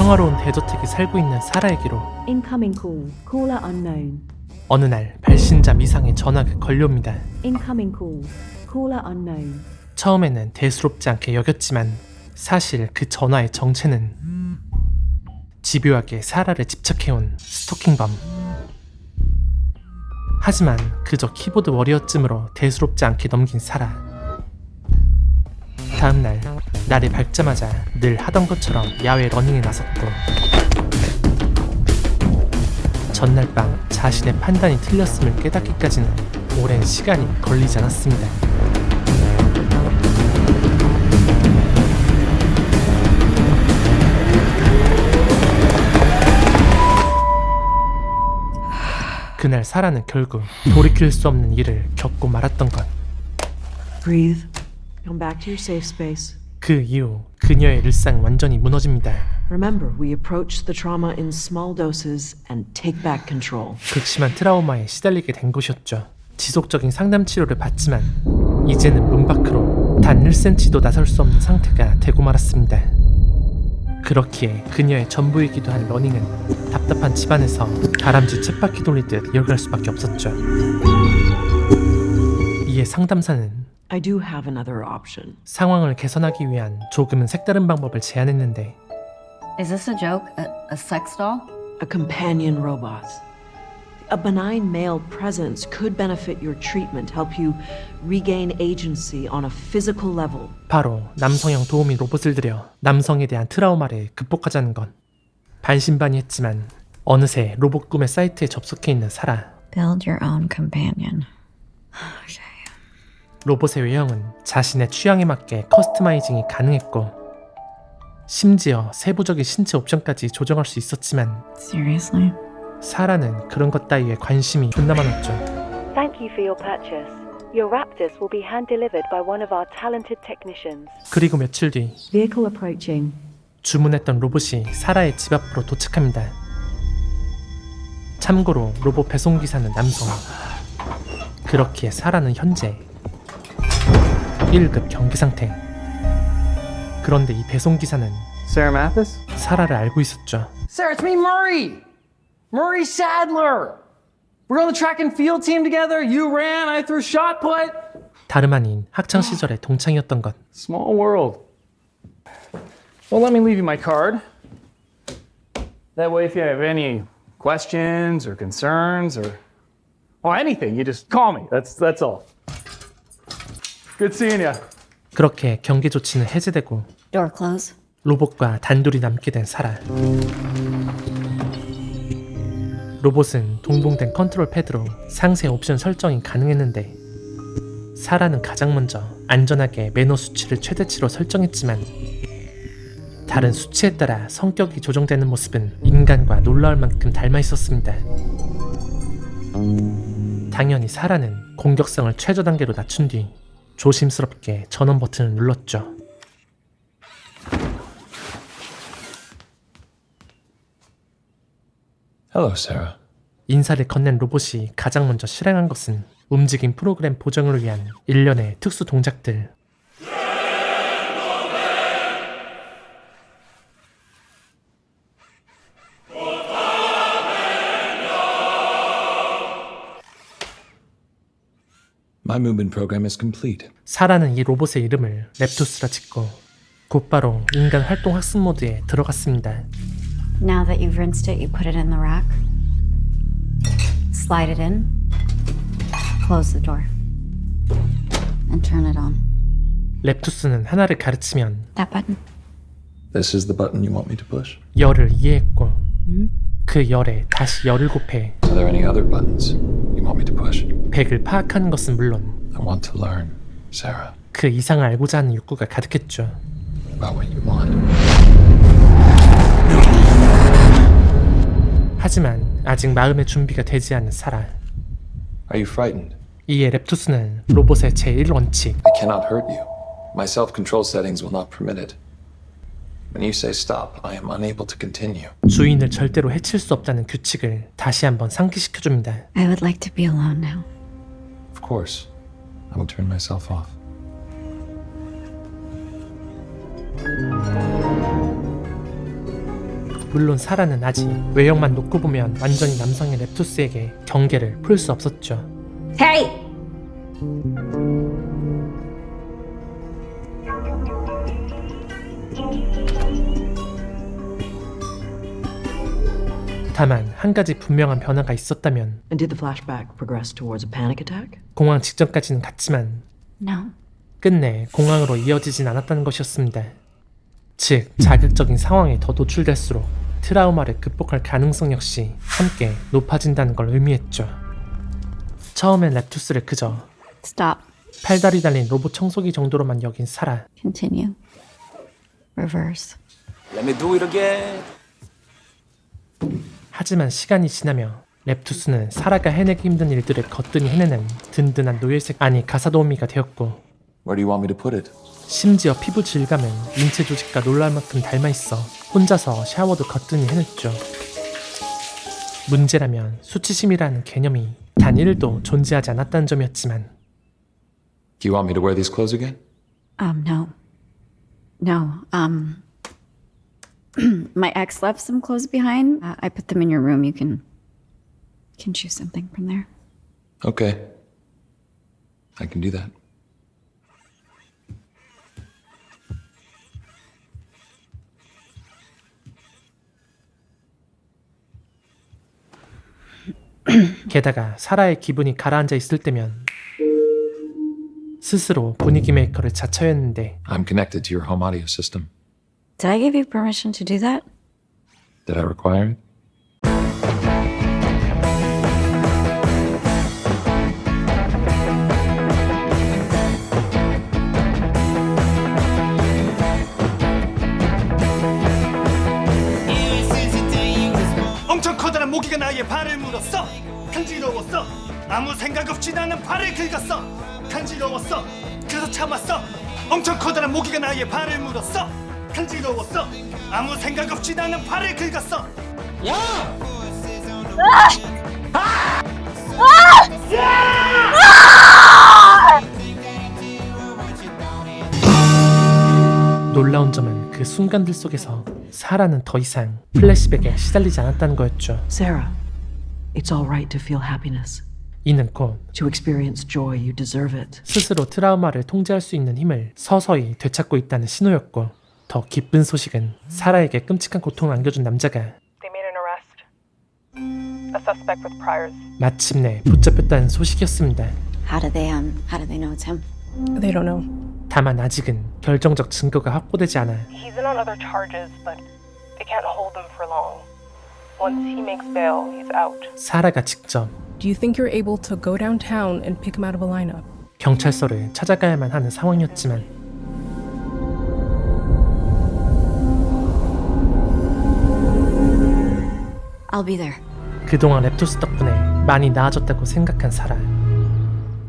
평화로운 대저택에 살고 있는 사라에게로 Incoming call. Caller unknown. 어느 날 발신자 미상의 전화가 걸려옵니다. Incoming call. Caller unknown. 처음에는 대수롭지 않게 여겼지만 사실 그 전화의 정체는 집요하게 사라를 집착해온 스토킹범. 하지만 그저 키보드 워리어쯤으로 대수롭지 않게 넘긴 사라. 다음날 날이 밝자마자 늘 하던 것처럼 야외 러닝에 나섰고 전날 밤 자신의 판단이 틀렸음을 깨닫기까지는 오랜 시간이 걸리지 않았습니다. 그날 사라는 결국 돌이킬 수 없는 일을 겪고 말았던 것. Breathe. Come back to your safe space. 그 이후 그녀의 일상은 완전히 무너집니다. Remember, we approach the trauma in small doses and take back control. 극심한 트라우마에 시달리게 된 것이었죠. 지속적인 상담 치료를 받지만 이제는 문 밖으로 단 1cm도 나설 수 없는 상태가 되고 말았습니다. 그렇기에 그녀의 전부이기도 한 러닝은 답답한 집안에서 다람쥐 쳇바퀴 돌리듯 이어갈 수밖에 없었죠. 이에 상담사는 I do have another option. 상황을 개선하기 위한 조금은 색다른 방법을 제안했는데 Is this a joke? A sex doll? A companion robot. A benign male presence could benefit your treatment, help you regain agency on a physical level. 바로 남성형 도우미 로봇을 들여 남성에 대한 트라우마를 극복하자는 것. 반신반의했지만 어느새 로봇 꿈의 사이트에 접속해 있는 사라. Build your own companion. 로봇의 외형은 자신의 취향에 맞게 커스터마이징이 가능했고 심지어 세부적인 신체 옵션까지 조정할 수 있었지만 Seriously? 사라는 그런 것 따위에 관심이 존나 많았죠. Thank you for your purchase. Your Raptors will be hand-delivered by one of our talented technicians. 그리고 며칠 뒤 Vehicle approaching. 주문했던 로봇이 사라의 집 앞으로 도착합니다. 참고로 로봇 배송기사는 남성. 그렇기에 사라는 현재 1급 경기 상태. 그런데 이 배송기사는 Sarah Mathis? 사라를 알고 있었죠. Sarah, it's me, Murray! Murray Sadler! We're on the track and field team together. You ran, I threw shot put. 다름 아닌 학창시절의 동창이었던 것. Small world. Well, let me leave you my card. That way, if you have any questions or concerns or anything, you just call me. That's all. Good seeing you. 그렇게 경계 조치는 해제되고 Door close. 로봇과 단둘이 남게 된 사라. 로봇은 동봉된 컨트롤 패드로 상세 옵션 설정이 가능했는데 사라는 가장 먼저 안전하게 매너 수치를 최대치로 설정했지만 다른 수치에 따라 성격이 조정되는 모습은 인간과 놀라울 만큼 닮아 있었습니다. 당연히 사라는 공격성을 최저 단계로 낮춘 뒤 조심스럽게 전원 버튼을 눌렀죠. Hello, Sarah. 인사를 건넨 로봇이 가장 먼저 실행한 것은 움직임 프로그램 보정을 위한 일련의 특수 동작들. My movement program is complete. 사라는 이 로봇의 이름을 랩투스라 짓고 곧바로 인간 활동 학습 모드에 들어갔습니다. Now that you've rinsed it, you put it in the rack. Slide it in. Close the door. And turn it on. 랩투스는 하나를 가르치면 That button. This is the button you want me to push? 열을 이해했고 그 열에 다시 열을 곱해 Are there any other buttons you want me to push? 100을 파악하는 것은 물론 I want to learn, Sarah, 그 이상을 알고자 하는 욕구가 가득했죠. about what you want. 하지만 아직 마음의 준비가 되지 않은 사라. Are you frightened? 이에 랩투스는 로봇의 제1원칙 I cannot hurt you. My self-control settings will not permit it. When you say stop, I am unable to continue. 주인을 절대로 해칠 수 없다는 규칙을 다시 한번 상기시켜줍니다. I would like to be alone now. Of course, I will turn myself off. 물론 사라는 아직 외형만 놓고 보면 완전히 남성의 랩투스에게 경계를 풀 수 없었죠. Hey! 다만 한 가지 분명한 변화가 있었다면 And did the flashback progress towards a panic attack? 공황 직전까지는 갔지만 No. 끝내 공황으로 이어지진 않았다는 것이었습니다. 즉 자극적인 상황에 더 노출될수록 트라우마를 극복할 가능성 역시 함께 높아진다는 걸 의미했죠. 처음엔 랩투스를 그저 Stop. 팔다리 달린 로봇 청소기 정도로만 여긴 사라. Continue. Reverse. Let me do it again. 하지만 시간이 지나며 랩투스는 사라가 해내기 힘든 일들을 거뜬히 해내는 든든한 노예색 아니 가사도우미가 되었고 Where do you want me to put it? 심지어 피부 질감은 인체 조직과 놀랄 만큼 닮아있어 혼자서 샤워도 거뜬히 해냈죠. 문제라면 수치심이라는 개념이 단 1도 존재하지 않았다는 점이었지만 Do you want me to wear these clothes again? No. No. My ex left some clothes behind. I put them in your room. You can choose something from there. Okay. I can do that. 게다가 사라의 기분이 가라앉아 있을 때면 스스로 분위기 메이커를 자처했는데 I'm connected to your home audio system. Did I give you permission to do that? Did I require it? 엄청 커다란 모기가 나의 발을 물었어. 간지러웠어. 아무 생각 없이 나는 발을 긁었어. 간지러웠어. 그래서 참았어. 엄청 커다란 모기가 나의 발을 물었어. 간지러웠어. 아무 생각 없이 나는 발을 긁었어. 놀라운 점은 그 순간들 속에서 사라는 더 이상 플래시백에 시달리지 않았다는 거였죠. Sarah, it's all right to feel happiness. 이는 곧 To experience joy, you deserve it. 스스로 트라우마를 통제할 수 있는 힘을 서서히 되찾고 있다는 신호였고 더 기쁜 소식은 사라에게 끔찍한 고통을 안겨준 남자가 They made an arrest. A suspect with priors. 마침내 붙잡혔다는 소식이었습니다. How did they know it's him? They don't know. 다만 아직은 결정적 증거가 확보되지 않아 He's in on other charges, but they can't hold him for long. Once he makes bail, he's out. 사라가 직접 Do you think you're able to go downtown and pick him out of a lineup? 경찰서를 찾아가야만 하는 상황이었지만 I'll be there. 그동안 랩토스 덕분에 많이 나아졌다고 생각한 사라.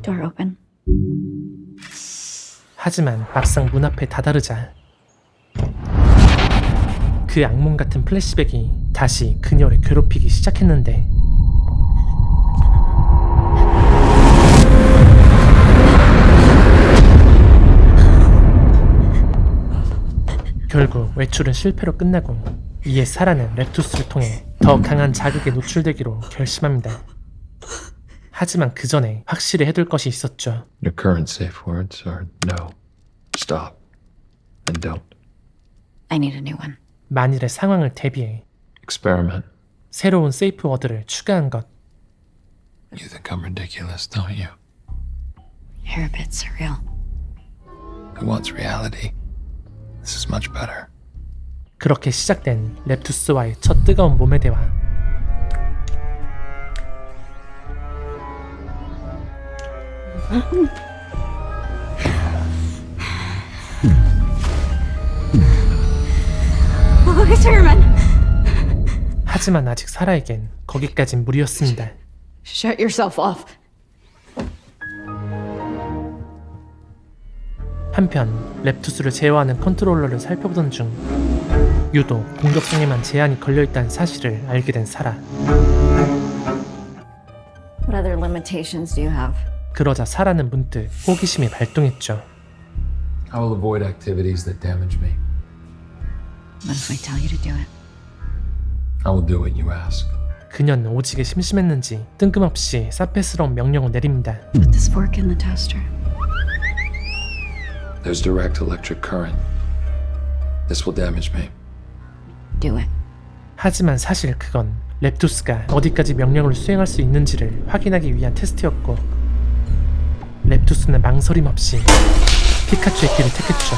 Door open. 하지만 막상 문 앞에 다다르자 그 악몽 같은 플래시백이 다시 그녀를 괴롭히기 시작했는데 결국 외출은 실패로 끝나고 이에 사라는 랩투스를 통해 더 강한 자극에 노출되기로 결심합니다. 하지만 그 전에 확실히 해둘 것이 있었죠. Your current safe words are no, stop, and don't. I need a new one. 만일의 상황을 대비해 Experiment. 새로운 세이프 워드를 추가한 것. You think I'm ridiculous, don't you? You're a bit surreal. Who wants reality? This is much better. 그렇게 시작된 랩투스와의 첫 뜨거운 몸의 대화. 하지만 아직 사라에겐 거기까진 무리였습니다. Shut yourself off. 한편 랩투스를 제어하는 컨트롤러를 살펴보던 중 유독 공격성에만 제한이 걸려있다는 사실을 알게 된 사라. What other limitations do you have? 그러자 사라는 문득 호기심이 발동했죠. I will avoid activities that damage me. What if I tell you to do it? I will do what you ask. 그녀는 오지게 심심했는지 뜬금없이 사페스러운 명령을 내립니다. Put this fork in the toaster. There's direct electric current. This will damage me. Do it. 하지만 사실 그건 랩투스가 어디까지 명령을 수행할 수 있는지를 확인하기 위한 테스트였고 랩투스는 망설임 없이 피카츄의 길을 택했죠.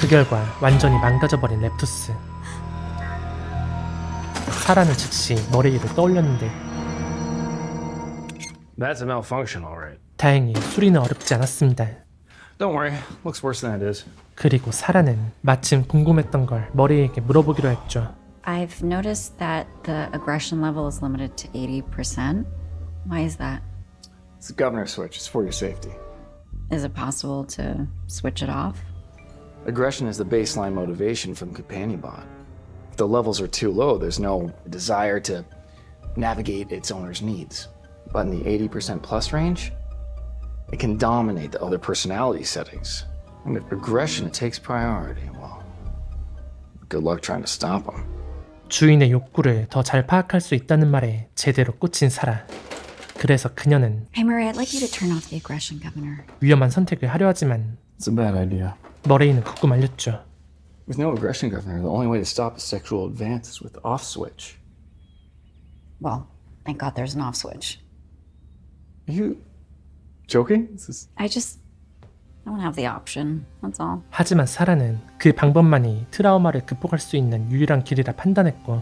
그 결과 완전히 망가져버린 랩투스. 사라는 즉시 머레이를 떠올렸는데 That's a malfunction, all right. 다행히 수리는 어렵지 않았습니다. Don't worry. Looks worse than it is. 그리고 사라는 마침 궁금했던 걸 머레이에게 물어보기로 했죠. I've noticed that the aggression level is limited to 80%. Why is that? It's a governor switch. It's for your safety. Is it possible to switch it off? Aggression is the baseline motivation from Companion Bot. If the levels are too low, there's no desire to navigate its owner's needs. But in the 80% plus range, it can dominate the other personality settings. And if aggression takes priority, well, good luck trying to stop them. 주인의 욕구를 더 잘 파악할 수 있다는 말에 제대로 꽂힌 사라. 그래서 그녀는 Hey Murray, I'd like you to turn off the aggression, Governor. 위험한 선택을 하려 하지만 It's a bad idea. 머레이는 굳고 말렸죠. With no aggression, Governor, the only way to stop a sexual advance is with off switch. Well, thank God there's an off switch. Are you joking? I don't have the option. That's all. 하지만 사라는 그 방법만이 트라우마를 극복할 수 있는 유일한 길이라 판단했고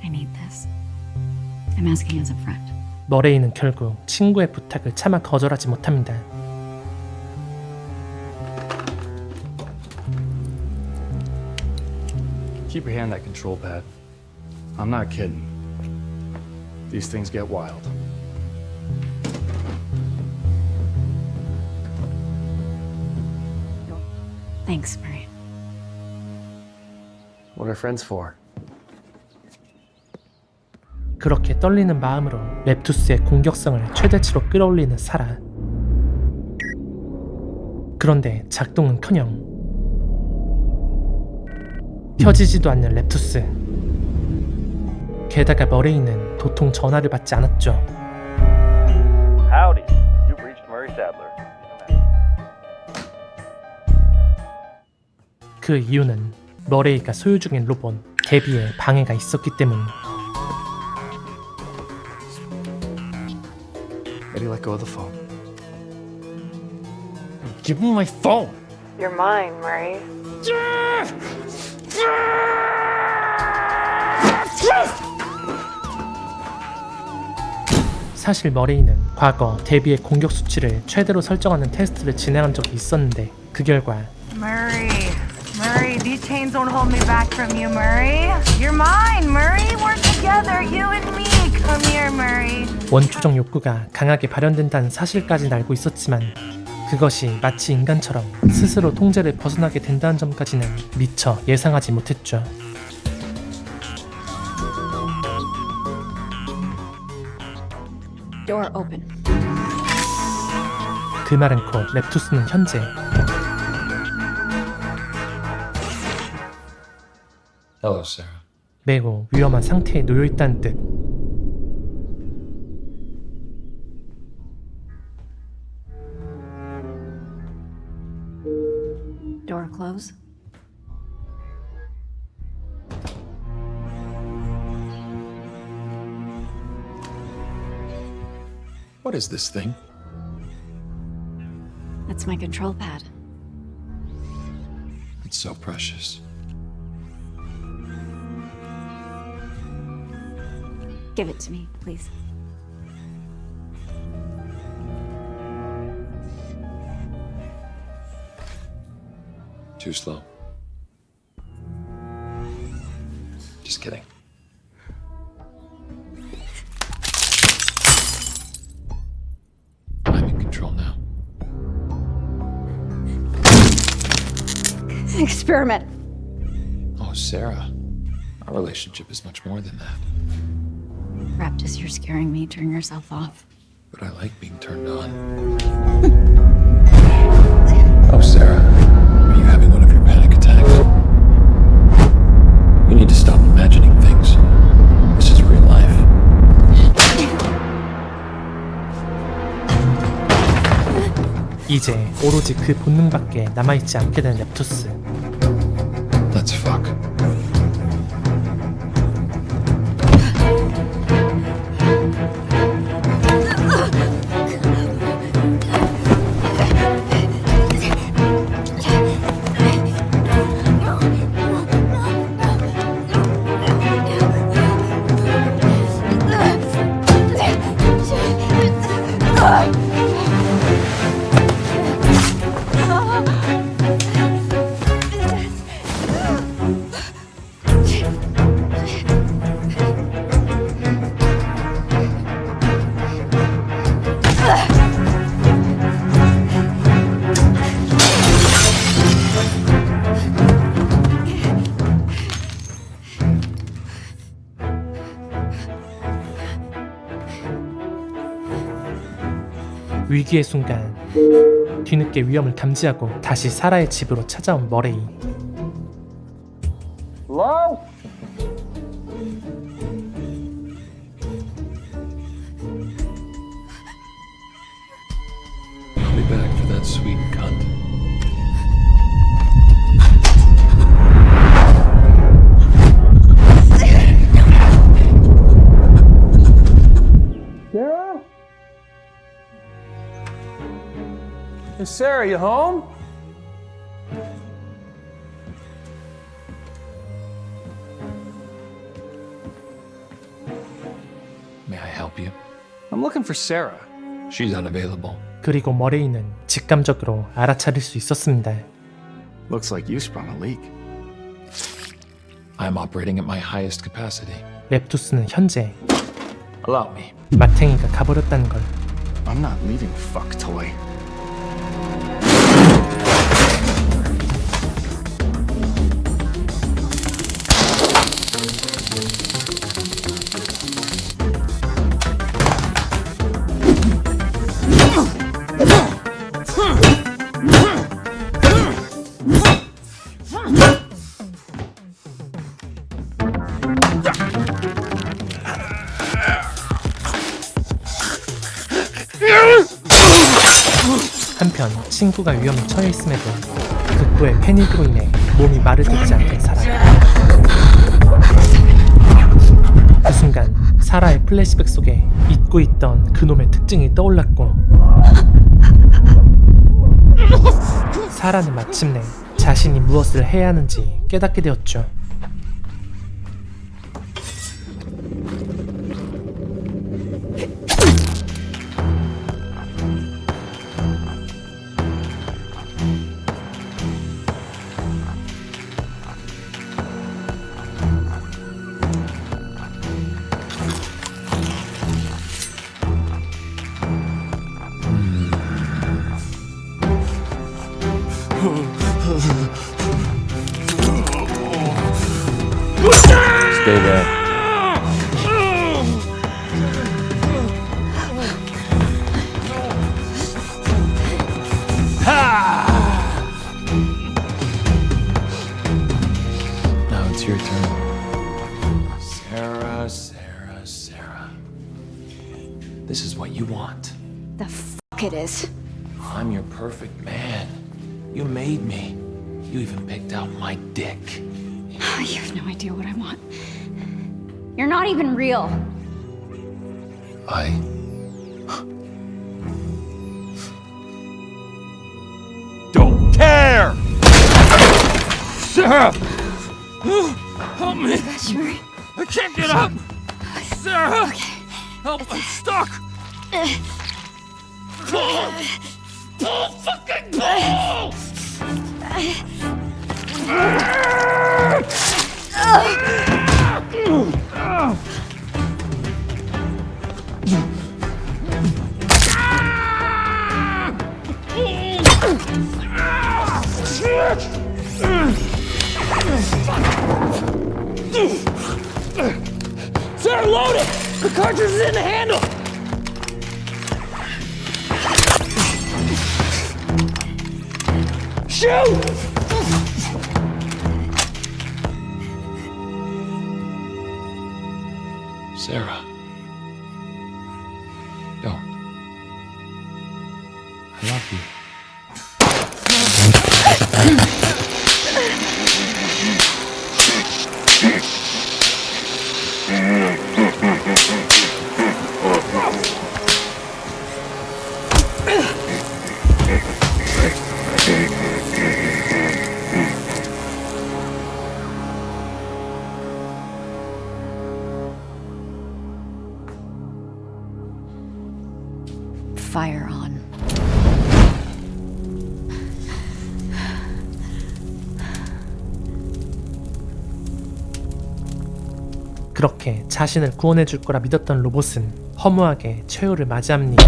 I need this. I'm asking as a friend. 머레이는 결국 친구의 부탁을 차마 거절하지 못합니다. Keep your hand on that control pad. I'm not kidding. These things get wild. Thanks, Murray. What are friends for? 그렇게 떨리는 마음으로 랩투스의 공격성을 최대치로 끌어올리는 사라. 그런데 작동은커녕 켜지지도 않는 랩투스. 게다가 머레이는 도통 전화를 받지 않았죠. Howdy. You've reached Murray Sadler. 그 이유는 머레이가 소유 중인 로봇 데비에 방해가 있었기 때문. Eddie, let go of the phone. Give me my phone! You're mine, Murray. 사실 머레이는 과거 데비의 공격 수치를 최대로 설정하는 테스트를 진행한 적이 있었는데 그 결과 Murray, these chains won't hold me back from you, Murray. You're mine, Murray. We're together, you and me. Come here, Murray. 원초적 욕구가 강하게 발현된다는 사실까지는 알고 있었지만 그것이 마치 인간처럼 스스로 통제를 벗어나게 된다는 점까지는 미처 예상하지 못했죠. Door open. 그 말은 곧 랩투스는 현재 Hello, Sarah. 매우 위험한 상태에 놓여있다는 뜻. Door close. What is this thing? That's my control pad. It's so precious. Give it to me, please. Too slow. Just kidding. I'm in control now. Experiment. Oh, Sarah. Our relationship is much more than that. Raptus, you're scaring me. Turn yourself off. but I like being turned on. Oh, Sarah, are you having one of your panic attacks? You need to stop imagining things. This is real life. 이제 오로지 그 본능밖에 남아있지 않게 된 랩투스. Let's fuck. 위기의 순간 뒤늦게 위험을 감지하고 다시 사라의 집으로 찾아온 머레이. Hello? I'll be back for that sweet cunt. Sarah? Hey, Sarah, you home? May I help you? I'm looking for Sarah. She's unavailable. 그리고 머레이는 직감적으로 알아차릴 수 있었습니다. Looks like you sprung a leak. I'm operating at my highest capacity. 랩투스는 현재 Allow me. 마탱이가 가버렸다는 걸. I'm not leaving, fuck toy. 한편 친구가 위험에 처해 있음에도 극도의 패닉으로 인해 몸이 말을 듣지 않던 사라. 그 순간 사라의 플래시백 속에 잊고 있던 그놈의 특징이 떠올랐고 사라는 마침내 자신이 무엇을 해야 하는지 깨닫게 되었죠. Stay there. Now it's your turn. Sarah, Sarah, Sarah. This is what you want. The fuck it is. I'm your perfect man. You made me. You even picked out my dick. You have no idea what I want. You're not even real. I... Don't care! Sarah! Help me! Sure. I can't get up! Sarah! Help, I'm stuck! Pull! Pull! Fucking pull! Sarah, load it! The cartridge is in the handle! Sarah. Don't. I love you. Fire on. 그렇게 자신을 구원해줄 거라 믿었던 로봇은 허무하게 최후를 맞이합니다.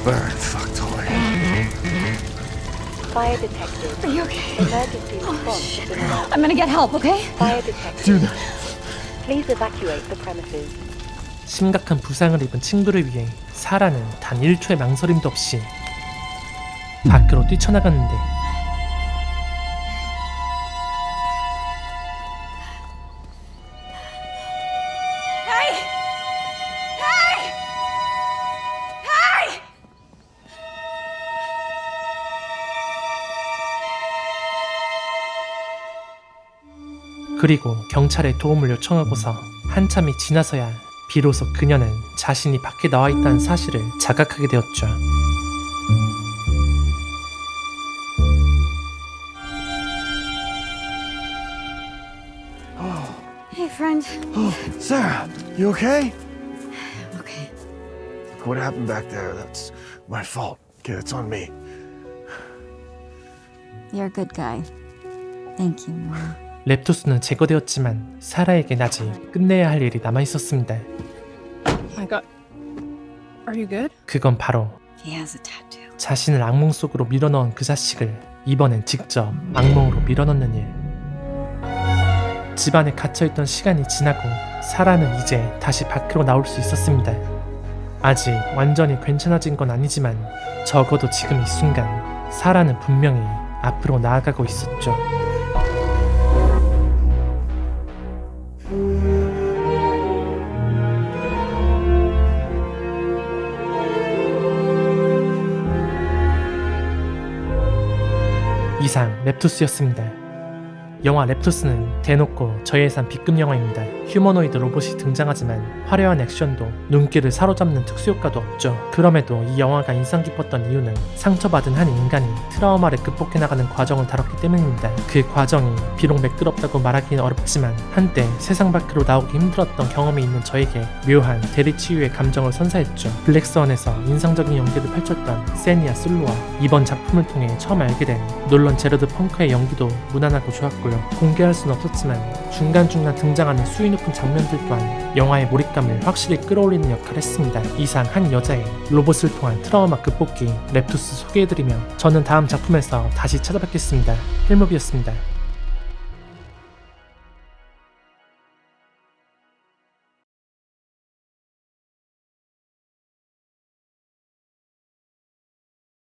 Burn, fucktoy. Fire detected. Are you okay? Emergency response has been announced. I'm gonna get help, okay? Fire detected. Please evacuate the premises. 심각한 부상을 입은 친구를 위해 사라는 단 1초의 망설임도 없이 밖으로 뛰쳐나갔는데 그리고 경찰에 도움을 요청하고서 한참이 지나서야 비로소 그녀는 자신이 밖에 나와 있다는 사실을 자각하게 되었죠. Hey, friend. Sarah, you okay? Okay. What happened back there? That's my fault. Okay, it's on me. You're a good guy. Thank you, Mom. 랩투스는 제거되었지만 사라에겐 아직 끝내야 할 일이 남아있었습니다. My God. Are you good? 그건 바로 He has a tattoo. 자신을 악몽 속으로 밀어넣은 그 자식을 이번엔 직접 악몽으로 밀어넣는 일. 집안에 갇혀있던 시간이 지나고 사라는 이제 다시 밖으로 나올 수 있었습니다. 아직 완전히 괜찮아진 건 아니지만 적어도 지금 이 순간 사라는 분명히 앞으로 나아가고 있었죠. 이상 랩투스였습니다. 영화 랩투스는 대놓고 저예산 B급 영화입니다. 휴머노이드 로봇이 등장하지만 화려한 액션도 눈길을 사로잡는 특수효과도 없죠. 그럼에도 이 영화가 인상 깊었던 이유는 상처받은 한 인간이 트라우마를 극복해 나가는 과정을 다뤘기 때문입니다. 그 과정이 비록 매끄럽다고 말하기는 어렵지만 한때 세상 밖으로 나오기 힘들었던 경험이 있는 저에게 묘한 대리치유의 감정을 선사했죠. 블랙스완에서 인상적인 연기를 펼쳤던 세니아 슬로와 이번 작품을 통해 처음 알게 된 놀런 제러드 펑크의 연기도 무난하고 좋았고요. 공개할 수는 없었지만 중간중간 등장하는 수위 높은 장면들 또한 영화의 몰입감을 확실히 끌어올리는 역할을 했습니다. 이상 한 여자의 로봇을 통한 트라우마 극복기 랩투스 소개해드리며 저는 다음 작품에서 다시 찾아뵙겠습니다. 힐무비였습니다.